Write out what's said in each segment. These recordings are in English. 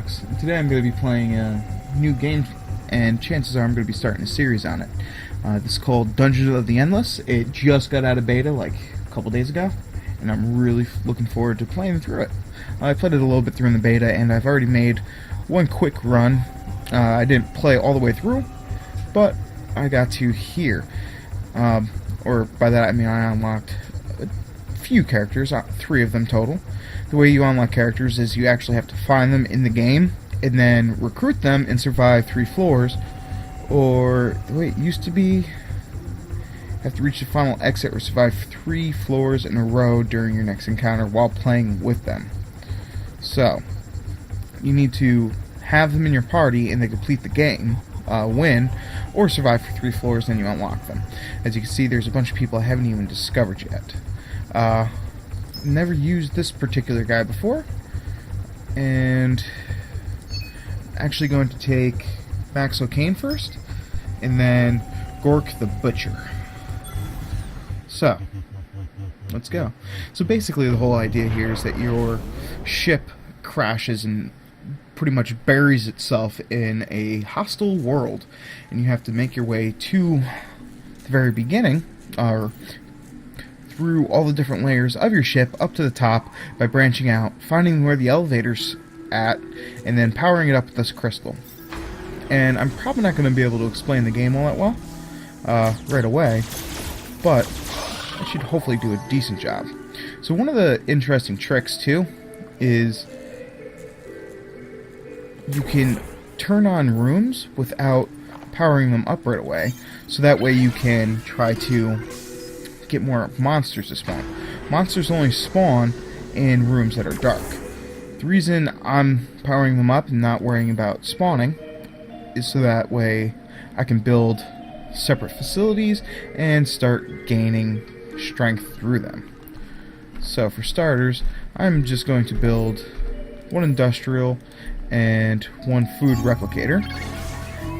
Max. Today I'm going to be playing a new game, and chances are I'm going to be starting a series on it. This is called Dungeons of the Endless. It just got out of beta like a couple days ago, and I'm really looking forward to playing through it. I played it a little bit through in the beta, and I've already made one quick run. I didn't play all the way through, but I got to here. Or by that I mean I unlocked a few characters, 3 of them total. The way you unlock characters is you actually have to find them in the game and then recruit them and survive 3 floors, or the way it used to be, have to reach the final exit or survive 3 floors in a row during your next encounter while playing with them. So you need to have them in your party and they complete the game, win, or survive for 3 floors, and you unlock them. As you can see, there's a bunch of people I haven't even discovered yet. Never used this particular guy before, and actually going to take Max O'Kane first, and then Gork the Butcher. So, let's go. So basically the whole idea here is that your ship crashes and pretty much buries itself in a hostile world, and you have to make your way to the very beginning, or through all the different layers of your ship up to the top by branching out, finding where the elevator's at, and then powering it up with this crystal. And I'm probably not going to be able to explain the game all that well right away, but I should hopefully do a decent job. So one of the interesting tricks too is you can turn on rooms without powering them up right away, so that way you can try to get more monsters to spawn. Monsters only spawn in rooms that are dark. The reason I'm powering them up and not worrying about spawning is so that way I can build separate facilities and start gaining strength through them. So for starters, I'm just going to build 1 industrial and 1 food replicator,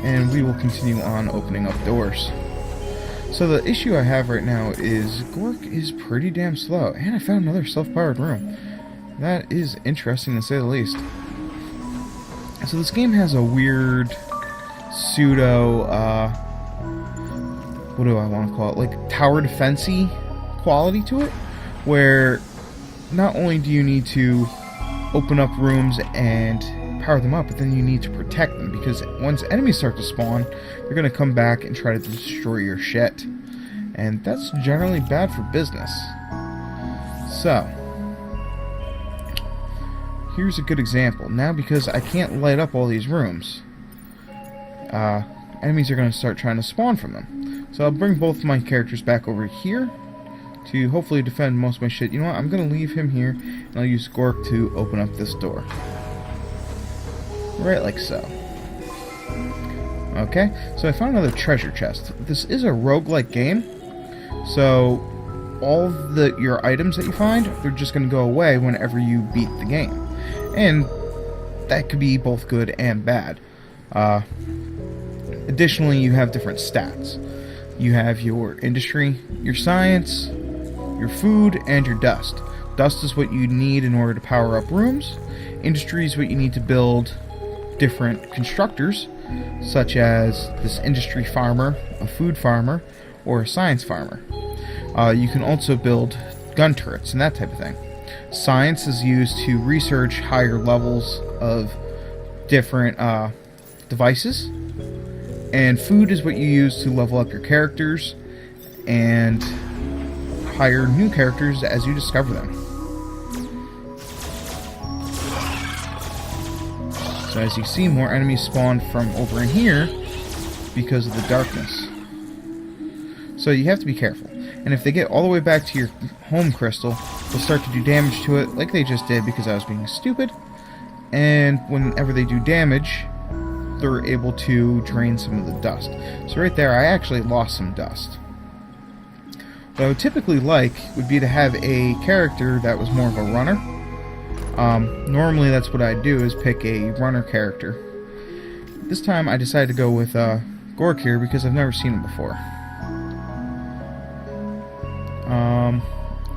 and we will continue on opening up doors. So the issue I have right now is Gork is pretty damn slow, and I found another self-powered room. That is interesting to say the least. So this game has a weird pseudo, what do I want to call it, like tower defense-y quality to it, where not only do you need to open up rooms and power them up, but then you need to protect them, because once enemies start to spawn, they're going to come back and try to destroy your shit, and that's generally bad for business. So here's a good example. Now, because I can't light up all these rooms, enemies are going to start trying to spawn from them. So I'll bring both my characters back over here to hopefully defend most of my shit. You know what, I'm going to leave him here, and I'll use Gork to open up this door. Right like so. Okay, so I found another treasure chest. This is a roguelike game, so all of your items that you find, they're just going to go away whenever you beat the game. And that could be both good and bad. Additionally, you have different stats. You have your industry, your science, your food, and your dust. Dust is what you need in order to power up rooms. Industry is what you need to build different constructors, such as this industry farmer, a food farmer, or a science farmer. You can also build gun turrets and that type of thing. Science is used to research higher levels of different devices, and food is what you use to level up your characters and hire new characters as you discover them. So as you see, more enemies spawn from over in here because of the darkness. So you have to be careful. And if they get all the way back to your home crystal, they'll start to do damage to it like they just did because I was being stupid. And whenever they do damage, they're able to drain some of the dust. So right there, I actually lost some dust. What I would typically like would be to have a character that was more of a runner. Normally that's what I'd do, is pick a runner character. This time I decided to go with Gork here because I've never seen him before.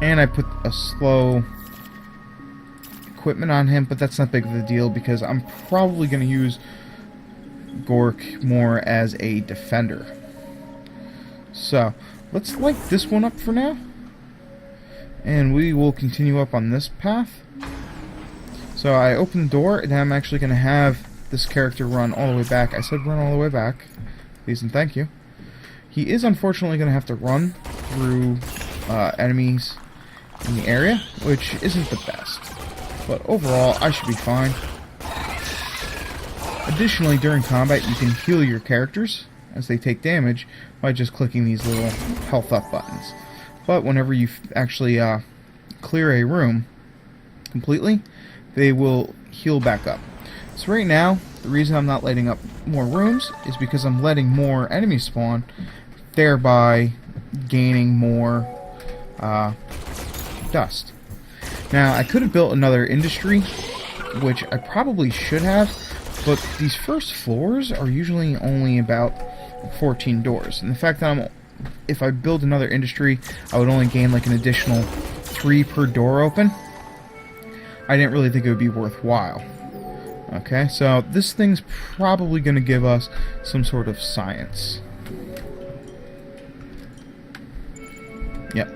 And I put a slow equipment on him, but that's not big of a deal because I'm probably going to use Gork more as a defender. So, let's light this one up for now. And we will continue up on this path. So I open the door, and I'm actually going to have this character run all the way back. I said run all the way back. Please and thank you. He is unfortunately going to have to run through enemies in the area, which isn't the best. But overall, I should be fine. Additionally, during combat, you can heal your characters as they take damage by just clicking these little health up buttons. But whenever you actually clear a room completely, they will heal back up. So right now, the reason I'm not lighting up more rooms is because I'm letting more enemies spawn, thereby gaining more dust. Now, I could have built another industry, which I probably should have, but these first floors are usually only about 14 doors. And the fact that if I build another industry, I would only gain like an additional 3 per door open. I didn't really think it would be worthwhile. Okay, so this thing's probably going to give us some sort of science. Yep.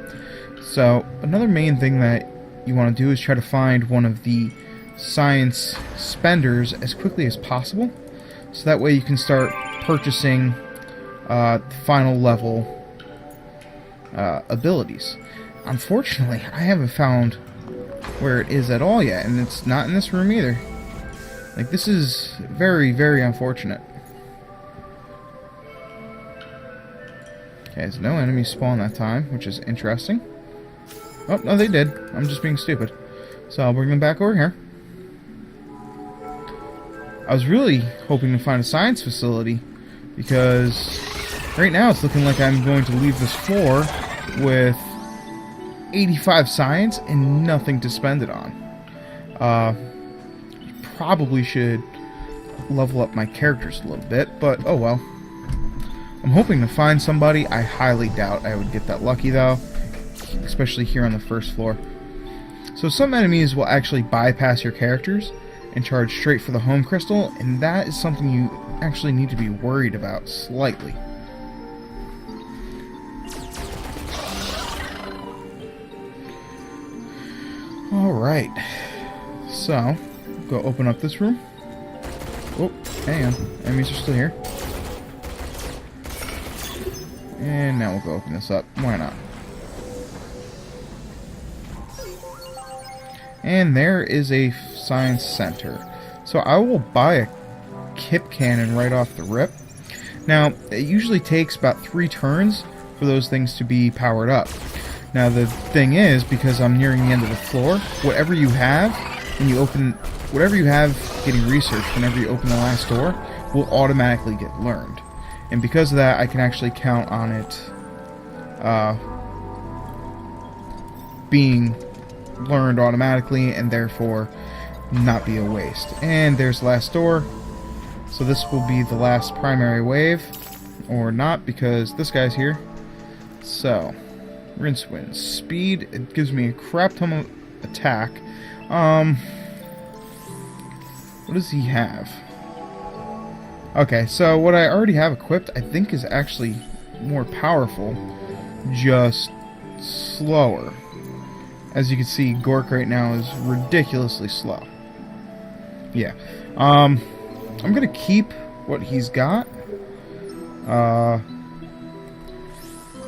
So, another main thing that you want to do is try to find one of the science spenders as quickly as possible. So that way you can start purchasing final level abilities. Unfortunately, I haven't found where it is at all yet, and it's not in this room either. Like, this is very, very unfortunate. Okay, so no enemies spawn that time, which is interesting. Oh, no, they did. I'm just being stupid. So I'll bring them back over here. I was really hoping to find a science facility, because right now it's looking like I'm going to leave this floor with 85 science and nothing to spend it on. Probably should level up my characters a little bit, but oh well. I'm hoping to find somebody. I highly doubt I would get that lucky though, especially here on the first floor. So some enemies will actually bypass your characters and charge straight for the home crystal, and that is something you actually need to be worried about slightly. Alright, so go open up this room. Oh, hang on, enemies are still here. And now we'll go open this up. Why not? And there is a science center. So I will buy a kip cannon right off the rip. Now, it usually takes about 3 turns for those things to be powered up. Now the thing is, because I'm nearing the end of the floor, whatever you have when you open, whatever you have getting researched whenever you open the last door will automatically get learned. And because of that, I can actually count on it being learned automatically and therefore not be a waste. And there's the last door. So this will be the last primary wave. Or not, because this guy's here. So, Rinse Wind. Speed, it gives me a crap ton of attack. What does he have? Okay, so what I already have equipped, I think is actually more powerful, just slower. As you can see, Gork right now is ridiculously slow. Yeah. I'm gonna keep what he's got.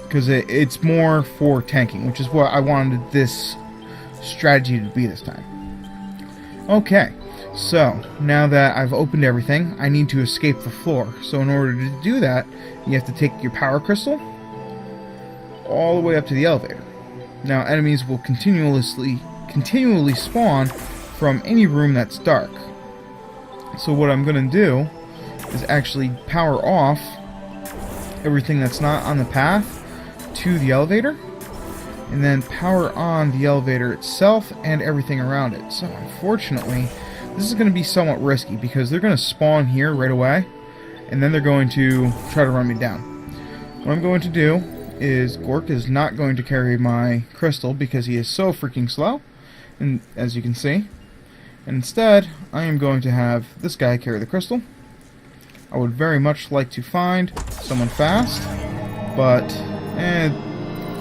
Because it's more for tanking, which is what I wanted this strategy to be this time. Okay, so now that I've opened everything, I need to escape the floor. So in order to do that, you have to take your power crystal all the way up to the elevator. Now enemies will continually spawn from any room that's dark. So what I'm going to do is actually power off everything that's not on the path to the elevator, and then power on the elevator itself and everything around it. So unfortunately, this is going to be somewhat risky because they're going to spawn here right away, and then they're going to try to run me down. What I'm going to do is Gork is not going to carry my crystal because he is so freaking slow, and as you can see. Instead, I am going to have this guy carry the crystal. I would very much like to find someone fast, but it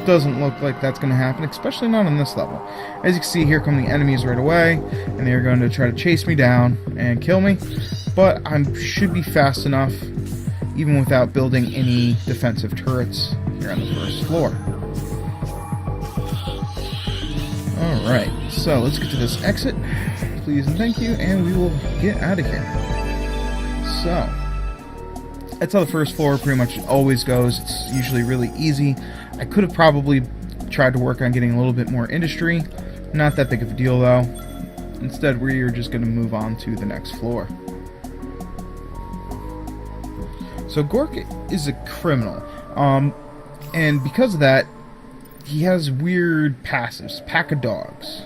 doesn't look like that's going to happen, especially not on this level. As you can see, here come the enemies right away, and they're going to try to chase me down and kill me, but I should be fast enough, even without building any defensive turrets here on the first floor. Alright, so let's get to this exit, please and thank you, and we will get out of here. So, that's how the first floor pretty much always goes. It's usually really easy. I could have probably tried to work on getting a little bit more industry. Not that big of a deal though. Instead, we're just going to move on to the next floor. So Gork is a criminal. And because of that, he has weird passives. Pack of dogs.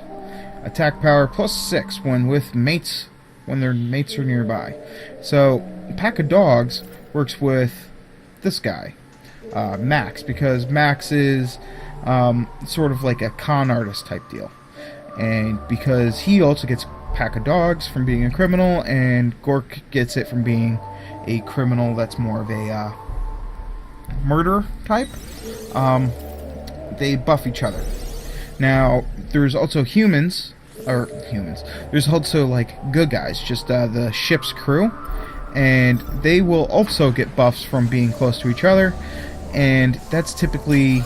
Attack power +6 when with mates, when their mates are nearby. So, Pack of Dogs works with this guy, Max, because Max is sort of like a con artist type deal. And because he also gets Pack of Dogs from being a criminal, and Gork gets it from being a criminal that's more of a murder type, they buff each other. Now, there's also humans. There's also like good guys, just the ship's crew, and they will also get buffs from being close to each other, and that's typically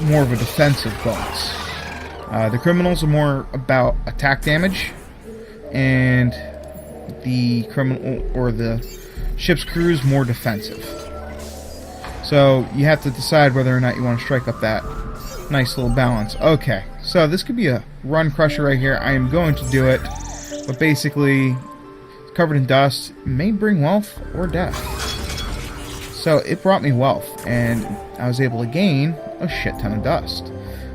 more of a defensive bonus. The criminals are more about attack damage, and the criminal or the ship's crew is more defensive. So you have to decide whether or not you want to strike up that nice little balance. Okay, so this could be a run crusher right here. I am going to do it, but basically, it's covered in dust. It may bring wealth or death. So it brought me wealth, and I was able to gain a shit ton of dust.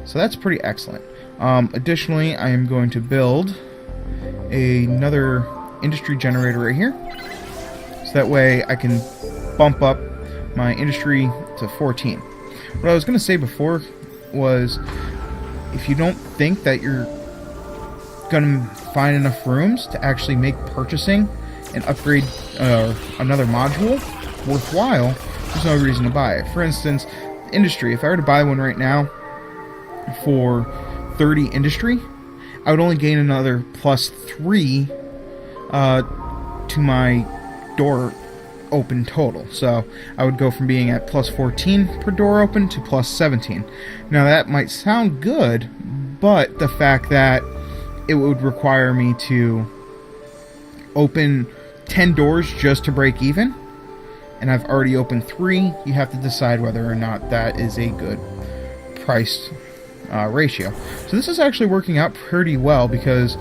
So that's pretty excellent. Additionally, I am going to build another industry generator right here, so that way I can bump up my industry to 14. What I was going to say before was, if you don't think that you're going to find enough rooms to actually make purchasing and upgrade another module worthwhile, there's no reason to buy it. For instance, industry, if I were to buy one right now for 30 industry, I would only gain another +3 to my door open total. So I would go from being at +14 per door open to +17. Now that might sound good, but the fact that it would require me to open 10 doors just to break even, and I've already opened 3, you have to decide whether or not that is a good price ratio. So this is actually working out pretty well, because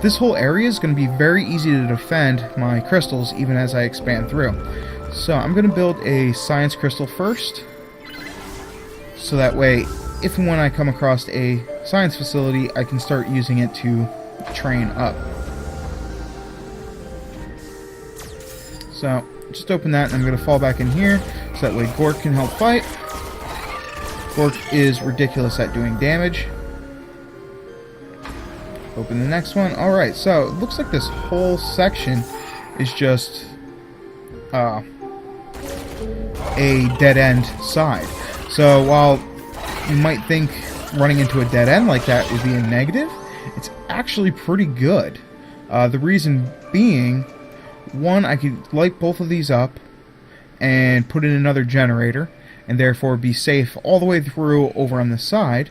this whole area is going to be very easy to defend my crystals even as I expand through. So I'm going to build a science crystal first, so that way if and when I come across a science facility, I can start using it to train up. So just open that, and I'm going to fall back in here so that way Gork can help fight. Gork is ridiculous at doing damage. Open the next one. Alright, so it looks like this whole section is just a dead end side. So while you might think running into a dead end like that would be a negative, it's actually pretty good. The reason being, one, I could light both of these up and put in another generator, and therefore be safe all the way through over on this side.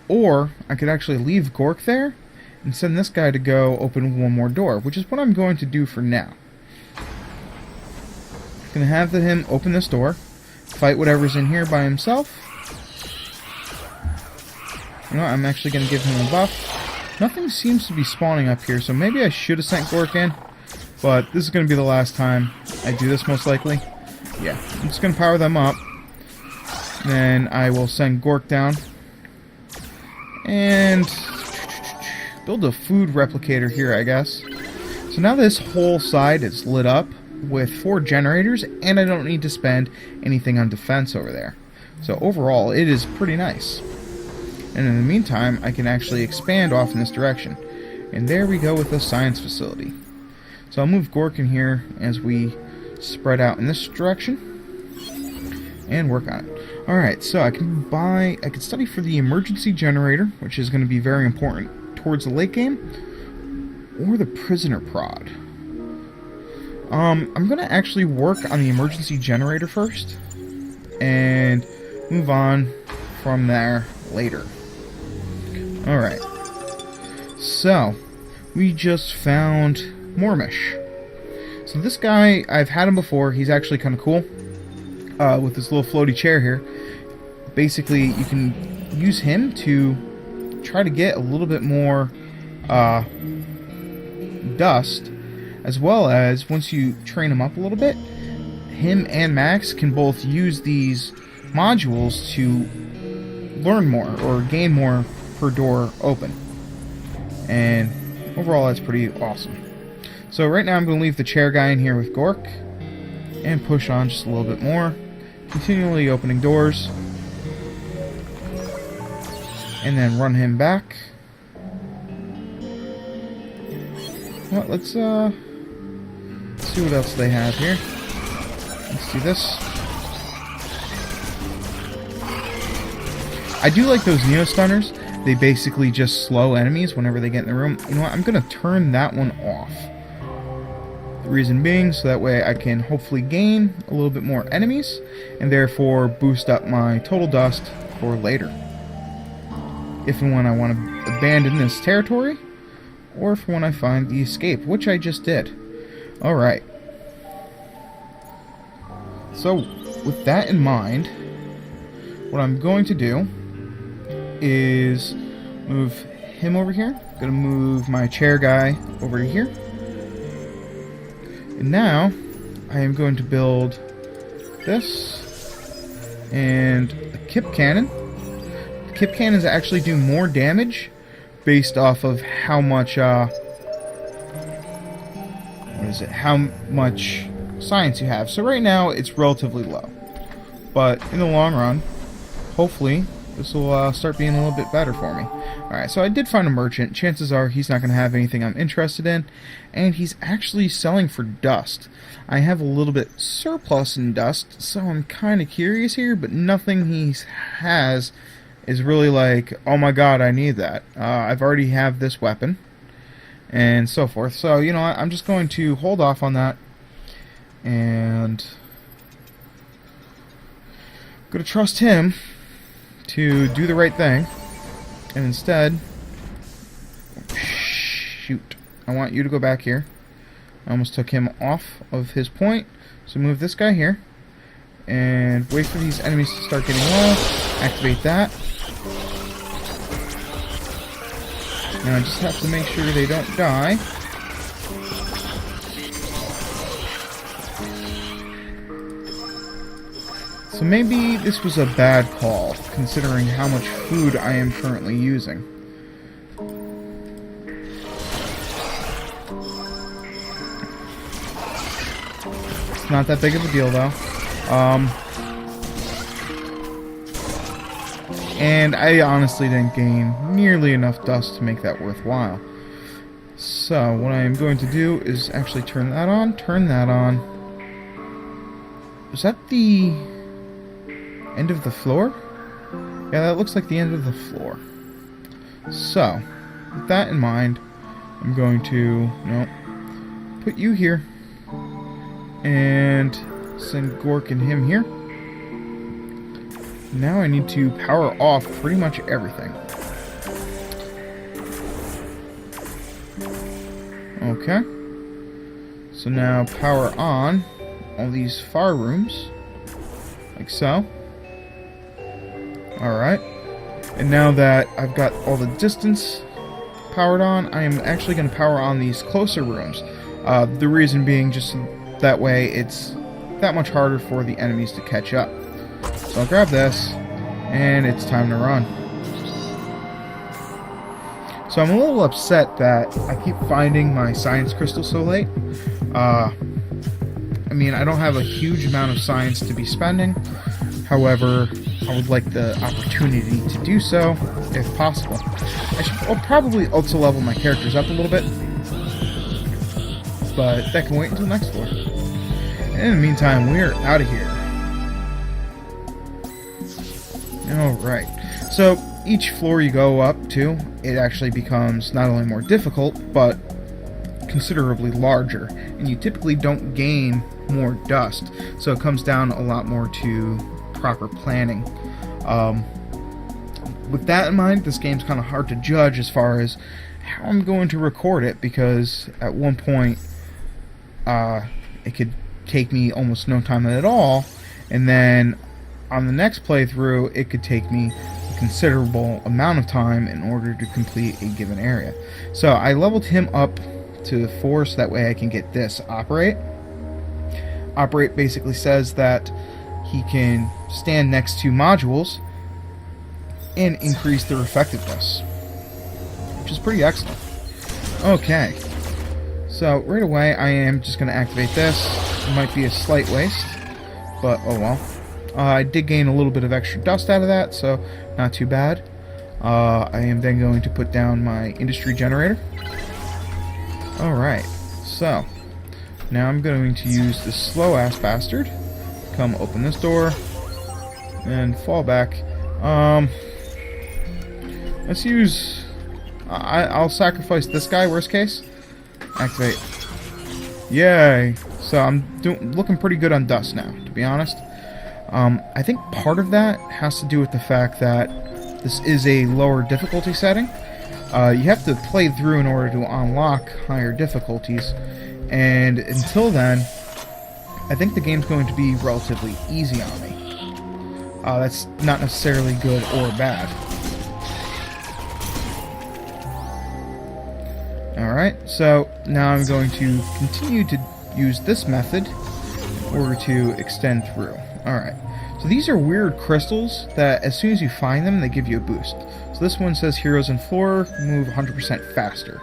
Or I could actually leave Gork there and send this guy to go open one more door, which is what I'm going to do for now. I'm going to have him open this door, fight whatever's in here by himself. You know what, I'm actually going to give him a buff. Nothing seems to be spawning up here, so maybe I should have sent Gork in, but this is going to be the last time I do this, most likely. Yeah, I'm just going to power them up. Then I will send Gork down and build a food replicator here, I guess. So now this whole side is lit up with 4 generators, and I don't need to spend anything on defense over there. So overall, it is pretty nice. And And in the meantime, I can actually expand off in this direction. And there we go with the science facility. So I'll move Gork in here as we spread out in this direction and work on it. Alright, so I can study for the emergency generator, which is going to be very important towards the late game, or the prisoner prod. I'm going to actually work on the emergency generator first, and move on from there later. Alright, so we just found Mormish. So this guy, I've had him before. He's actually kind of cool with this little floaty chair here. Basically, you can use him to try to get a little bit more dust, as well as once you train him up a little bit, him and Max can both use these modules to learn more or gain more per door open. And overall, that's pretty awesome. So right now I'm going to leave the chair guy in here with Gork and push on just a little bit more, continually opening doors, and then run him back. Well, let's see what else they have here. Let's do this. I do like those Neo Stunners. They basically just slow enemies whenever they get in the room. You know what? I'm going to turn that one off. The reason being, so that way I can hopefully gain a little bit more enemies, and therefore boost up my total dust for later. If and when I want to abandon this territory, or for when I find the escape, which I just did. Alright. So, with that in mind, what I'm going to do is move him over here. I'm going to move my chair guy over to here. And now, I am going to build this and a Kip Cannon. The Kip Cannons actually do more damage based off of how much, how much science you have. So right now, it's relatively low. But in the long run, hopefully, this will start being a little bit better for me. Alright, so I did find a merchant. Chances are he's not going to have anything I'm interested in. And he's actually selling for dust. I have a little bit surplus in dust, so I'm kind of curious here, but nothing he has is really like, oh my god, I need that. I've already have this weapon, and so forth. So, you know what, I'm just going to hold off on that, and I'm going to trust him to do the right thing, and instead, shoot, I want you to go back here. I almost took him off of his point, so move this guy here, and wait for these enemies to start getting low, activate that. Now I just have to make sure they don't die. So maybe this was a bad call, considering how much food I am currently using. It's not that big of a deal, though. And I honestly didn't gain nearly enough dust to make that worthwhile. So, what I am going to do is actually turn that on. Is that the end of the floor? Yeah, that looks like the end of the floor. So, with that in mind, I'm going to, put you here. And send Gork and him here. Now I need to power off pretty much everything. Okay. So now power on all these fire rooms. Like so. Alright. And now that I've got all the distance powered on, I am actually going to power on these closer rooms. The reason being just that way it's that much harder for the enemies to catch up. So I'll grab this, and it's time to run. So I'm a little upset that I keep finding my science crystal so late. I mean, I don't have a huge amount of science to be spending. However, I would like the opportunity to do so, if possible. I'll probably also level my characters up a little bit, but that can wait until next floor. And in the meantime, we're out of here. Alright, so each floor you go up to, it actually becomes not only more difficult, but considerably larger, and you typically don't gain more dust, so it comes down a lot more to proper planning. With that in mind, this game's kind of hard to judge as far as how I'm going to record it, because at one point it could take me almost no time at all, and then on the next playthrough it could take me a considerable amount of time in order to complete a given area. So I leveled him up to 4 so that way I can get this operate. Operate basically says that he can stand next to modules and increase their effectiveness, which is pretty excellent. Okay, so right away I am just going to activate this. It might be a slight waste, but oh well. I did gain a little bit of extra dust out of that, so not too bad. I am then going to put down my industry generator. Alright, so now I'm going to use this slow ass bastard. Come open this door and fall back. Let's use... I'll sacrifice this guy, worst case. Activate. Yay! So I'm looking pretty good on dust now, to be honest. I think part of that has to do with the fact that this is a lower difficulty setting. You have to play through in order to unlock higher difficulties, and until then, I think the game's going to be relatively easy on me. That's not necessarily good or bad. Alright, so now I'm going to continue to use this method in order to extend through. Alright, so these are weird crystals that as soon as you find them, they give you a boost. So this one says heroes and floor move 100% faster.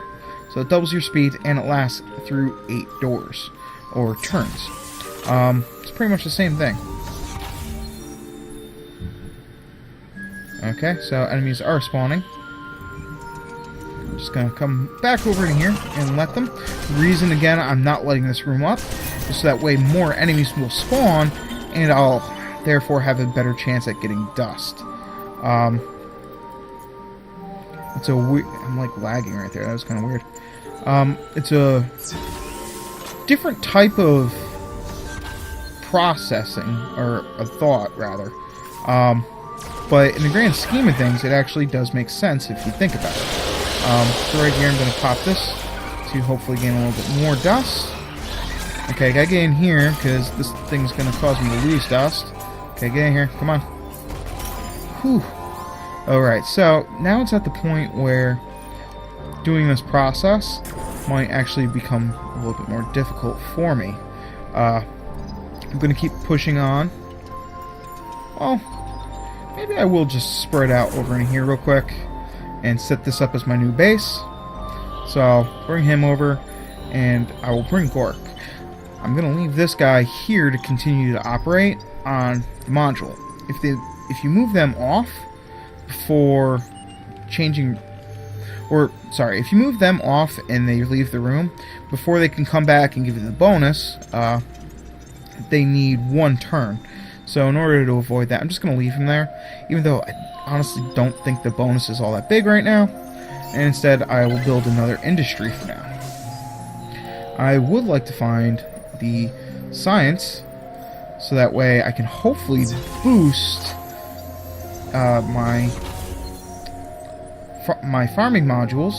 So it doubles your speed and it lasts through 8 doors, or turns. It's pretty much the same thing. Okay, so enemies are spawning. I'm just gonna come back over in here and let them. The reason, again, I'm not letting this room up is so that way more enemies will spawn, and I'll therefore have a better chance at getting dust. It's a weird... I'm like lagging right there. That was kind of weird. It's a different type of processing, or a thought, rather. But in the grand scheme of things, it actually does make sense if you think about it. So right here, I'm going to pop this to hopefully gain a little bit more dust. Okay, gotta get in here, because this thing's going to cause me to lose dust. Okay, get in here. Come on. Whew. Alright, so now it's at the point where doing this process might actually become a little bit more difficult for me. I'm going to keep pushing on. Well, maybe I will just spread out over in here real quick and set this up as my new base. So I'll bring him over, and I will bring Gork. I'm going to leave this guy here to continue to operate on the module. If you move them off before changing... Or, sorry, if you move them off and they leave the room, before they can come back and give you the bonus, they need 1 turn. So in order to avoid that, I'm just going to leave him there, even though I honestly don't think the bonus is all that big right now, and instead I will build another industry for now. I would like to find the science, so that way I can hopefully boost my farming modules,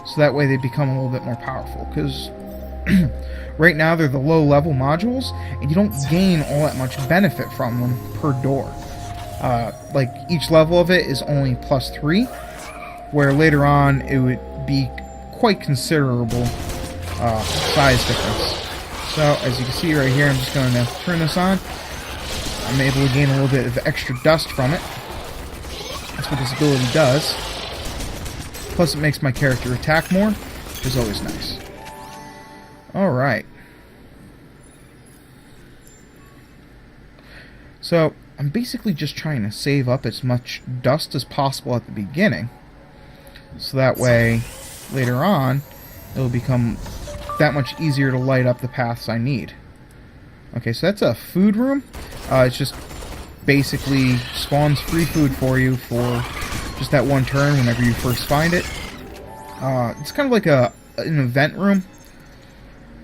so that way they become a little bit more powerful, because right now they're the low level modules and you don't gain all that much benefit from them per door. Like each level of it is only +3, where later on it would be quite considerable size difference. So as you can see right here, I'm just going to turn this on. I'm able to gain a little bit of extra dust from it. That's what this ability does. Plus it makes my character attack more, which is always nice. Alright. So, I'm basically just trying to save up as much dust as possible at the beginning, so that way later on it'll become that much easier to light up the paths I need. Okay, so that's a food room. It's just basically spawns free food for you for just that one turn whenever you first find it. It's kind of like an event room.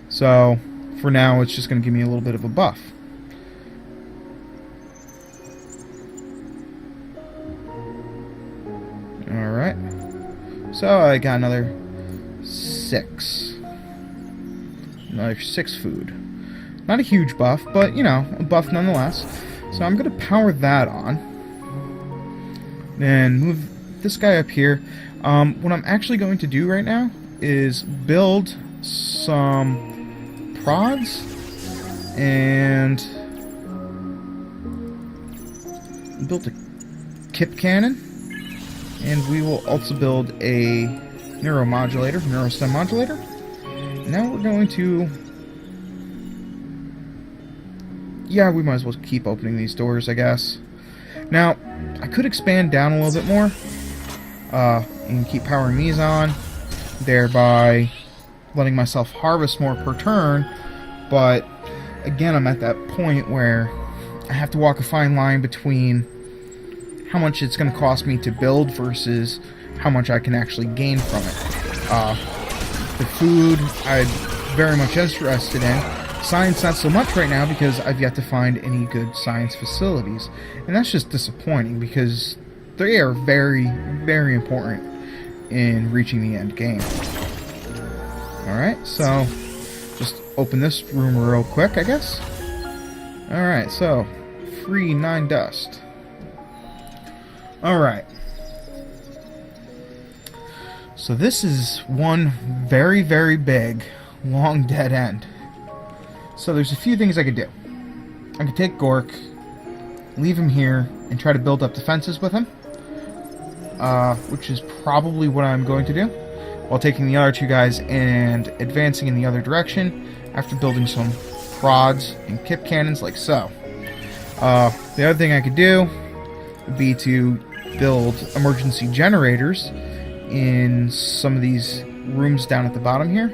So for now, it's just going to give me a little bit of a buff. Alright. So I got another 6. Another 6 food. Not a huge buff, but, you know, a buff nonetheless. So I'm going to power that on. And move this guy up here. What I'm actually going to do right now is build some prods and build a kip cannon. And we will also build a neurostem modulator. Now we're going to... yeah, we might as well keep opening these doors, I guess. Now, I could expand down a little bit more. And keep powering these on, thereby letting myself harvest more per turn. But, again, I'm at that point where I have to walk a fine line between how much it's going to cost me to build versus how much I can actually gain from it. The food I'm very much interested in. Science not so much right now because I've yet to find any good science facilities. And that's just disappointing because they are very, very important in reaching the end game. Alright, so just open this room real quick, I guess. Alright, so free 9 dust. Alright. So this is one very, very big, long dead end. So there's a few things I could do. I could take Gork, leave him here, and try to build up defenses with him. Which is probably what I'm going to do, while taking the other 2 guys and advancing in the other direction after building some prods and kip cannons like so. The other thing I could do would be to build emergency generators in some of these rooms down at the bottom here,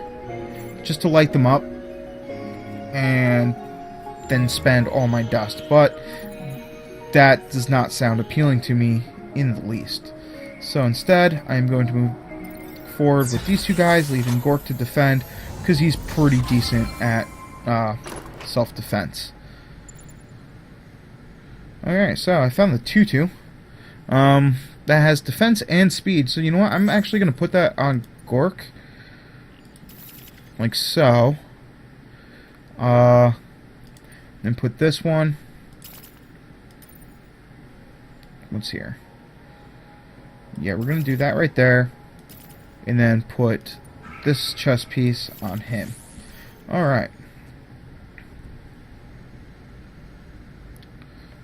just to light them up and then spend all my dust, but that does not sound appealing to me in the least. So instead, I am going to move forward with these 2 guys, leaving Gork to defend, because he's pretty decent at self-defense. Alright, so I found the tutu. That has defense and speed, so you know what? I'm actually going to put that on Gork. Like so. Then put this one. What's here? Yeah, we're going to do that right there. And then put this chest piece on him. Alright.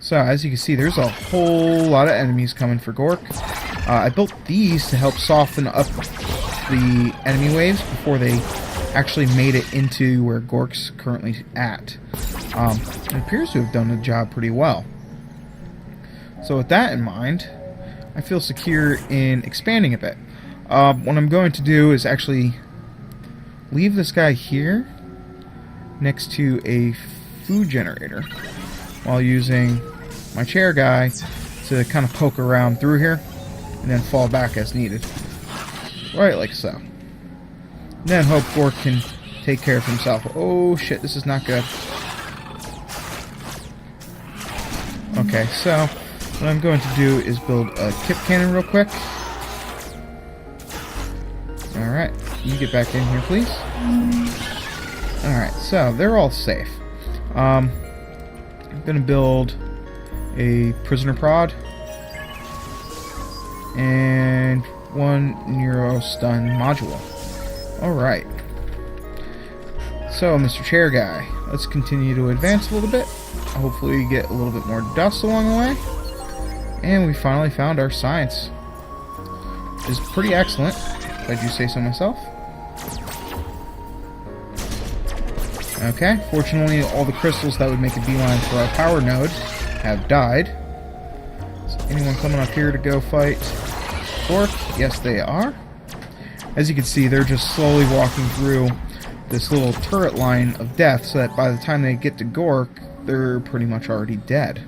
So, as you can see, there's a whole lot of enemies coming for Gork. I built these to help soften up the enemy waves before they actually made it into where Gork's currently at. It appears to have done the job pretty well. So with that in mind, I feel secure in expanding a bit. What I'm going to do is actually leave this guy here next to a food generator while using my chair guy to kind of poke around through here and then fall back as needed. Right like so. And then hope Gork can take care of himself. Oh shit, this is not good. Okay, so what I'm going to do is build a kip cannon real quick. Alright, you get back in here, please. Alright, so they're all safe. I'm gonna build a prisoner prod and one neurostun module. Alright. So, Mr. Chair Guy, let's continue to advance a little bit. Hopefully we get a little bit more dust along the way. And we finally found our science. It's pretty excellent, if I do say so myself. Okay, fortunately all the crystals that would make a beeline for our power node have died. Is anyone coming up here to go fight Gork? Yes, they are. As you can see, they're just slowly walking through this little turret line of death so that by the time they get to Gork, they're pretty much already dead.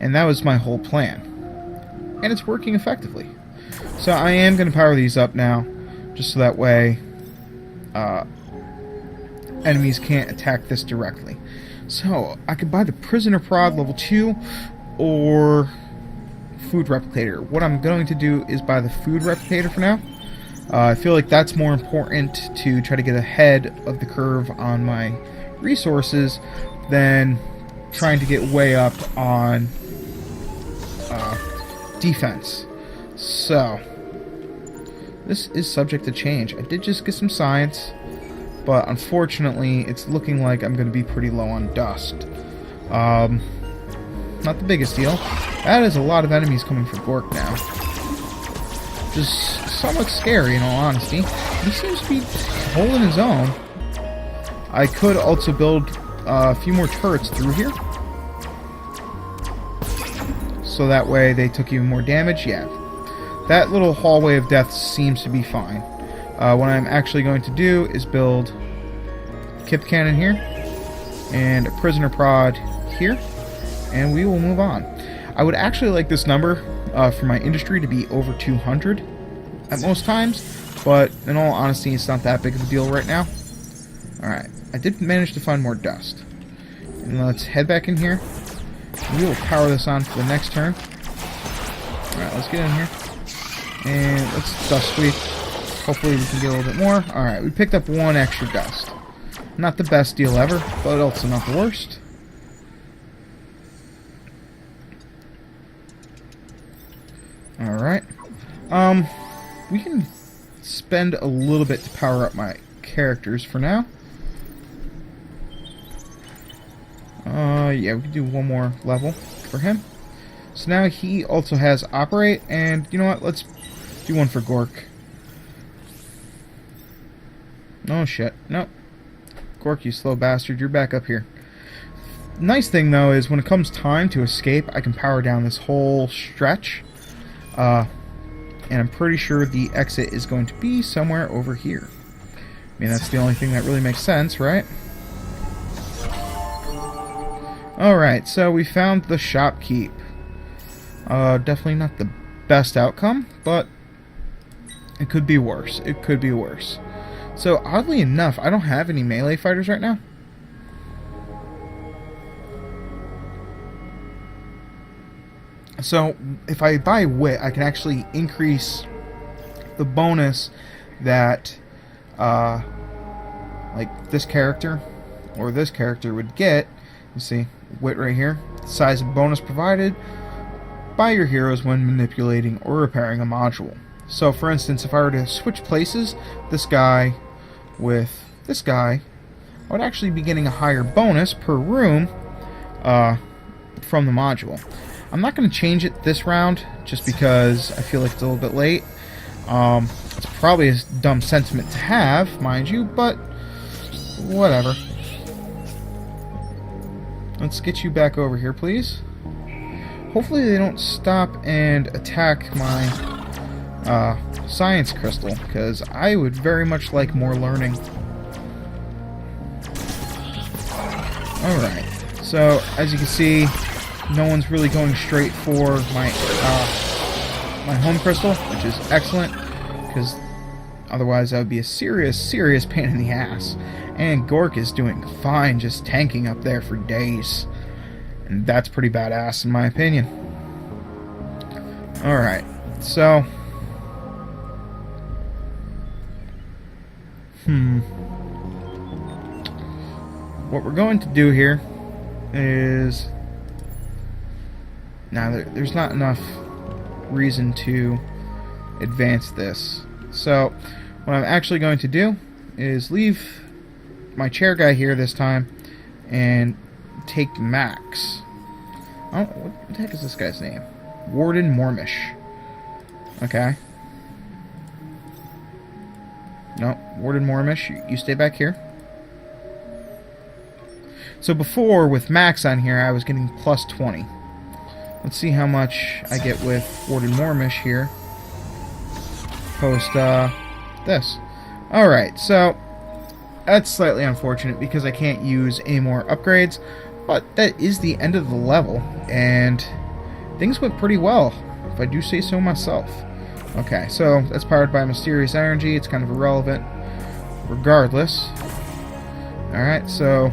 And that was my whole plan. And it's working effectively. So I am going to power these up now, just so that way enemies can't attack this directly. So I could buy the Prisoner Prod level 2 or Food Replicator. What I'm going to do is buy the Food Replicator for now. I feel like that's more important to try to get ahead of the curve on my resources than trying to get way up on defense. So this is subject to change. I did just get some science, but unfortunately it's looking like I'm going to be pretty low on dust. Not the biggest deal. That is a lot of enemies coming for Gork now. Just somewhat scary in all honesty. He seems to be holding his own. I could also build a few more turrets through here, so that way they took even more damage. Yeah, that little hallway of death seems to be fine. What I'm actually going to do is build a Kip Cannon here and a Prisoner Prod here, and we will move on. I would actually like this number for my industry to be over 200 at most times, but in all honesty, it's not that big of a deal right now. Alright, I did manage to find more dust. And let's head back in here. We will power this on for the next turn. Alright, let's get in here. And let's dust sweep. Hopefully we can get a little bit more. Alright, we picked up one extra dust. Not the best deal ever, but also not the worst. Alright. We can spend a little bit to power up my characters for now. Yeah, we can do one more level for him. So now he also has Operate, and you know what? Let's do one for Gork. Oh shit. Nope. Gork, you slow bastard. You're back up here. Nice thing, though, is when it comes time to escape, I can power down this whole stretch. And I'm pretty sure the exit is going to be somewhere over here. I mean, that's the only thing that really makes sense, right? Alright, so we found the shopkeep. Definitely not the best outcome, but it could be worse. It could be worse. So, oddly enough, I don't have any melee fighters right now. So, if I buy Wit, I can actually increase the bonus that, like, this character or this character would get. You see, Wit right here. Size of bonus provided by your heroes when manipulating or repairing a module. So, for instance, if I were to switch places, this guy with this guy, I would actually be getting a higher bonus per room from the module. I'm not going to change it this round, just because I feel like it's a little bit late. It's probably a dumb sentiment to have, mind you, but whatever. Let's get you back over here, please. Hopefully they don't stop and attack my science crystal, because I would very much like more learning. Alright, so as you can see, no one's really going straight for my my home crystal, which is excellent, because otherwise that would be a serious pain in the ass. And Gork is doing fine just tanking up there for days. And that's pretty badass in my opinion. Alright, so what we're going to do here is, now there's not enough reason to advance this. So what I'm actually going to do is leave my chair guy here this time and take Max. Oh, what the heck is this guy's name? Warden Mormish. Okay. No, Warden Mormish, you stay back here. So before, with Max on here, I was getting plus 20. Let's see how much I get with Warden Mormish here. Post, this. Alright, so that's slightly unfortunate because I can't use any more upgrades, but that is the end of the level, and things went pretty well, if I do say so myself. Okay, so that's powered by mysterious energy. It's kind of irrelevant regardless. Alright, so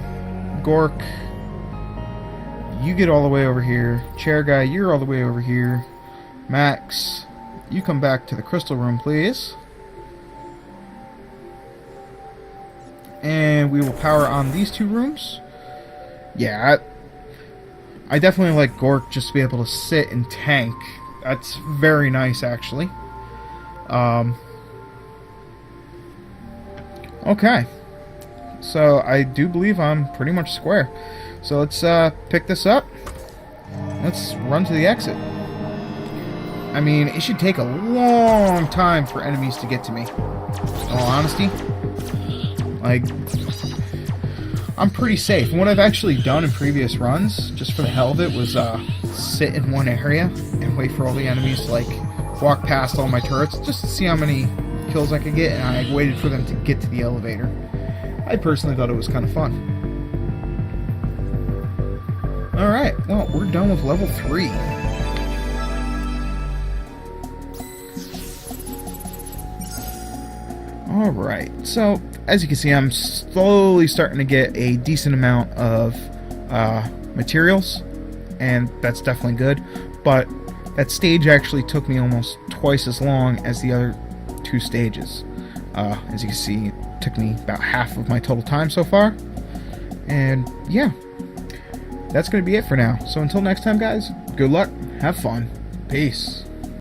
Gork, you get all the way over here. Chair Guy, you're all the way over here. Max, you come back to the crystal room, please. And we will power on these two rooms. Yeah, I definitely like Gork just to be able to sit and tank. That's very nice, actually. Okay. So, I do believe I'm pretty much square. So, let's pick this up. Let's run to the exit. I mean, it should take a long time for enemies to get to me. In all honesty. Like, I'm pretty safe. And what I've actually done in previous runs, just for the hell of it, was sit in one area and wait for all the enemies to, like, walk past all my turrets, just to see how many kills I could get, and I waited for them to get to the elevator. I personally thought it was kind of fun. Alright, well, we're done with level 3. Alright, so as you can see, I'm slowly starting to get a decent amount of materials, and that's definitely good, but that stage actually took me almost twice as long as the other 2 stages. As you can see, it took me about half of my total time so far, and yeah, that's going to be it for now. So until next time, guys, good luck, have fun, peace.